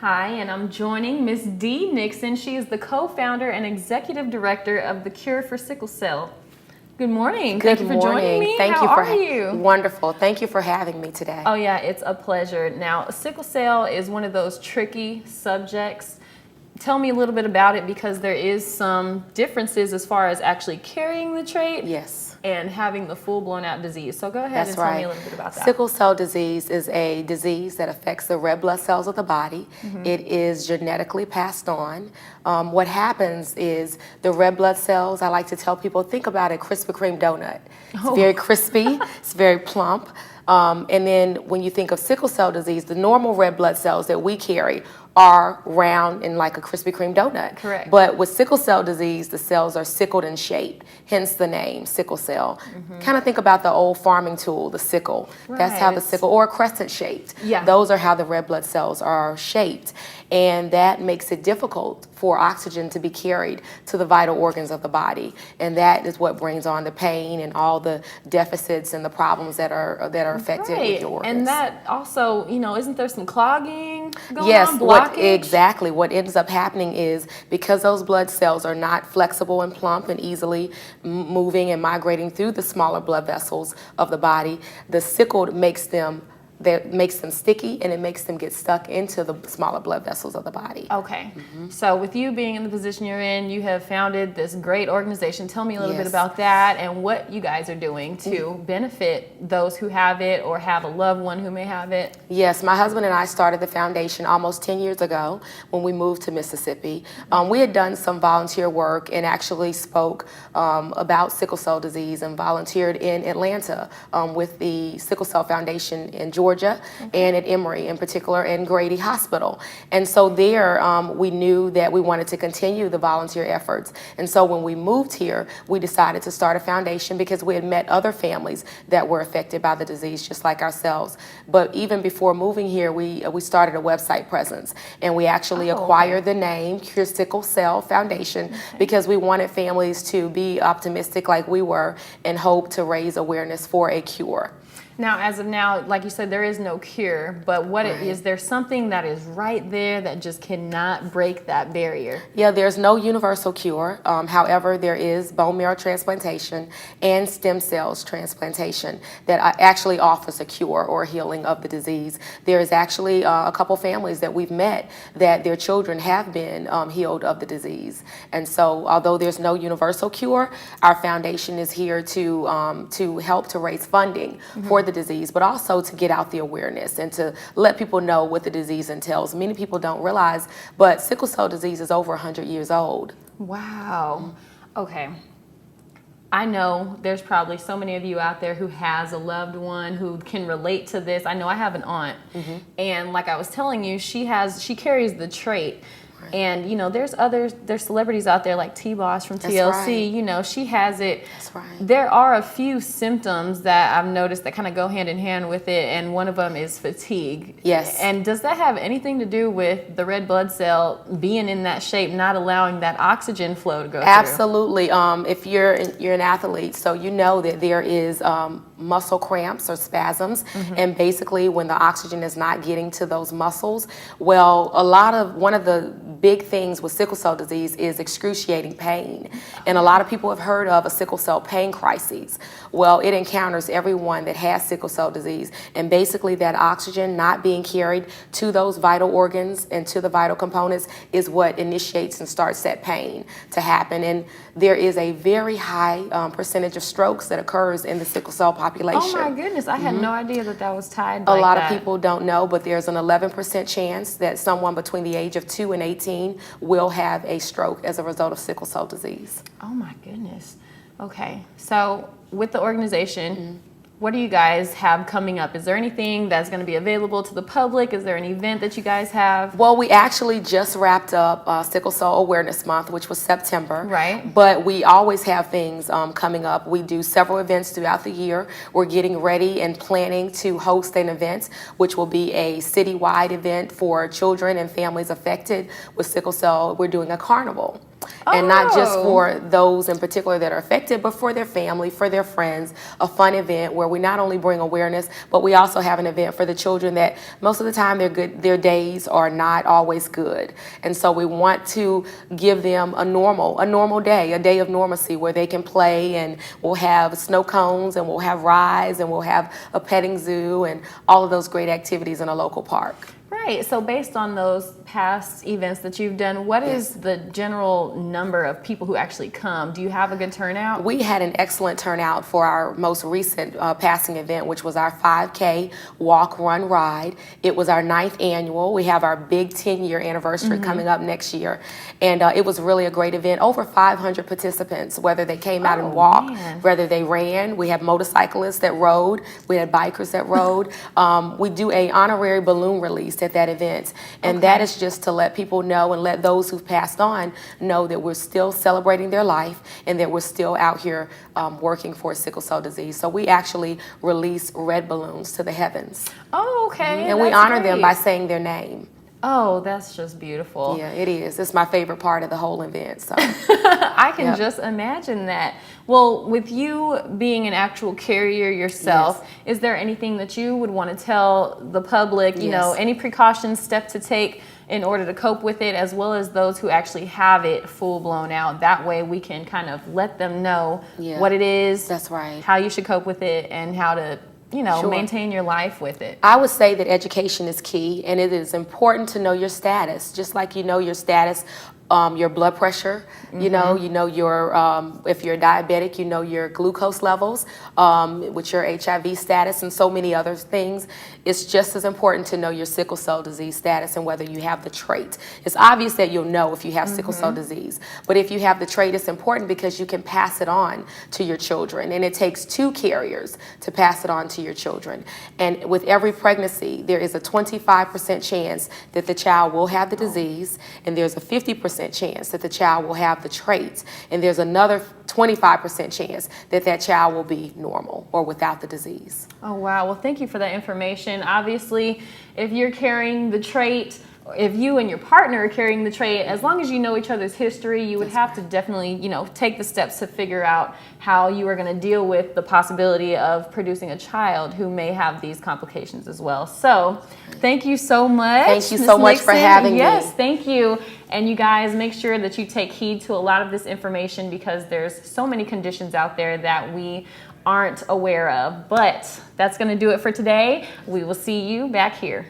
Hi, and I'm joining Miss Dee Nixon. She is the co-founder and executive director of the Cure for Sickle Cell. Good morning. Thank you for joining me. Thank How you for are you? Wonderful. Thank you for having me today. Oh yeah, it's a pleasure. Now, sickle cell is one of those tricky subjects. Tell me a little bit about it, because there is some differences as far as actually carrying the trait. Yes. And having the full blown out disease. So go ahead and tell me a little bit about that. Sickle cell disease is a disease that affects the red blood cells of the body. It is genetically passed on. What happens is the red blood cells, I like to tell people, think about a Krispy Kreme donut. It's very crispy, it's very plump. And then when you think of sickle cell disease, the normal red blood cells that we carry are round and like a Krispy Kreme donut. Correct. But with sickle cell disease, the cells are sickled in shape, hence the name sickle cell. Kind of think about the old farming tool, the sickle. That's how the sickle, or crescent shaped. Yeah. Those are how the red blood cells are shaped. And that makes it difficult for oxygen to be carried to the vital organs of the body. And that is what brings on the pain and all the deficits and the problems that are affected with your organs. And that also, isn't there some clogging going yes, on? Blockage? Exactly. What ends up happening is, because those blood cells are not flexible and plump and easily moving and migrating through the smaller blood vessels of the body, the sickled makes them sticky, and it makes them get stuck into the smaller blood vessels of the body. Okay. So with you being in the position you're in, you have founded this great organization. Tell me a little bit about that and what you guys are doing to benefit those who have it or have a loved one who may have it. Yes, my husband and I started the foundation almost 10 years ago when we moved to Mississippi. We had done some volunteer work and actually spoke about sickle cell disease and volunteered in Atlanta with the Sickle Cell Foundation in Georgia. And at Emory in particular, and Grady Hospital. And so there we knew that we wanted to continue the volunteer efforts. And so when we moved here, we decided to start a foundation because we had met other families that were affected by the disease just like ourselves. But even before moving here, we started a website presence, and we actually acquired the name Cure Sickle Cell Foundation because we wanted families to be optimistic like we were and hope to raise awareness for a cure. Now, as of now, like you said, there is no cure, but is there something that is right there that just cannot break that barrier? Yeah, there's no universal cure. However, there is bone marrow transplantation and stem cells transplantation that actually offers a cure or healing of the disease. There is actually a couple families that we've met that their children have been healed of the disease. And so, although there's no universal cure, our foundation is here to help to raise funding for the disease, but also to get out the awareness and to let people know what the disease entails. Many people don't realize, but sickle cell disease is over 100 years old. Wow. Okay. I know there's probably so many of you out there who has a loved one who can relate to this. I know I have an aunt, and like I was telling you, she carries the trait. And there's celebrities out there like T-Boss from TLC. She has it. That's right. There are a few symptoms that I've noticed that kind of go hand in hand with it, and one of them is fatigue. Yes. And does that have anything to do with the red blood cell being in that shape, not allowing that oxygen flow to go through? Absolutely. If you're an athlete, so you know that there is muscle cramps or spasms, and basically when the oxygen is not getting to those muscles, well, one of the big things with sickle cell disease is excruciating pain. And a lot of people have heard of a sickle cell pain crisis. Well, it encounters everyone that has sickle cell disease. And basically that oxygen not being carried to those vital organs and to the vital components is what initiates and starts that pain to happen. And there is a very high percentage of strokes that occurs in the sickle cell population. Oh my goodness, I had no idea that was tied like that. A lot of people don't know, but there's an 11% chance that someone between the age of 2 and 18 will have a stroke as a result of sickle cell disease. Oh my goodness. Okay, so with the organization, what do you guys have coming up? Is there anything that's going to be available to the public? Is there an event that you guys have? Well, we actually just wrapped up Sickle Cell Awareness Month, which was September. Right. But we always have things coming up. We do several events throughout the year. We're getting ready and planning to host an event, which will be a citywide event for children and families affected with sickle cell. We're doing a carnival. And not just Oh. for those in particular that are affected, but for their family, for their friends, a fun event where we not only bring awareness, but we also have an event for the children that most of the time their days are not always good. And so we want to give them a normal day, a day of normalcy where they can play, and we'll have snow cones and we'll have rides and we'll have a petting zoo and all of those great activities in a local park. Right. So based on those past events that you've done, what is the general number of people who actually come? Do you have a good turnout? We had an excellent turnout for our most recent passing event, which was our 5K walk, run, ride. It was our 9th annual. We have our big 10-year anniversary coming up next year. And it was really a great event. Over 500 participants, whether they came out and walked, whether they ran. We have motorcyclists that rode. We had bikers that rode. We do a honorary balloon release at that event. And that is just to let people know and let those who've passed on know that we're still celebrating their life and that we're still out here working for sickle cell disease. So we actually release red balloons to the heavens. Oh, okay. And we honor them by saying their name. Oh, that's just beautiful. Yeah, it is. It's my favorite part of the whole event. So I can just imagine that. Well, with you being an actual carrier yourself, is there anything that you would want to tell the public, you know, any precautions, steps to take in order to cope with it, as well as those who actually have it full blown out? That way we can kind of let them know what it is, that's right, how you should cope with it, and how to maintain your life with it. I would say that education is key, and it is important to know your status, just like you know your status, your blood pressure, you know your, if you're diabetic, you know your glucose levels, with your HIV status and so many other things. It's just as important to know your sickle cell disease status and whether you have the trait. It's obvious that you'll know if you have sickle cell disease, but if you have the trait, it's important because you can pass it on to your children, and it takes 2 carriers to pass it on to your children. And with every pregnancy, there is a 25% chance that the child will have the disease, and there's a 50% chance that the child will have the traits, and there's another 25% chance that that child will be normal or without the disease. Oh, wow. Well, thank you for that information. Obviously, if you're carrying the trait, if you and your partner are carrying the trait, as long as you know each other's history, you would have to definitely, take the steps to figure out how you are going to deal with the possibility of producing a child who may have these complications as well. So thank you so much. Thank you so much for having me. Yes, thank you. And you guys, make sure that you take heed to a lot of this information, because there's so many conditions out there that we aren't aware of. But that's going to do it for today. We will see you back here.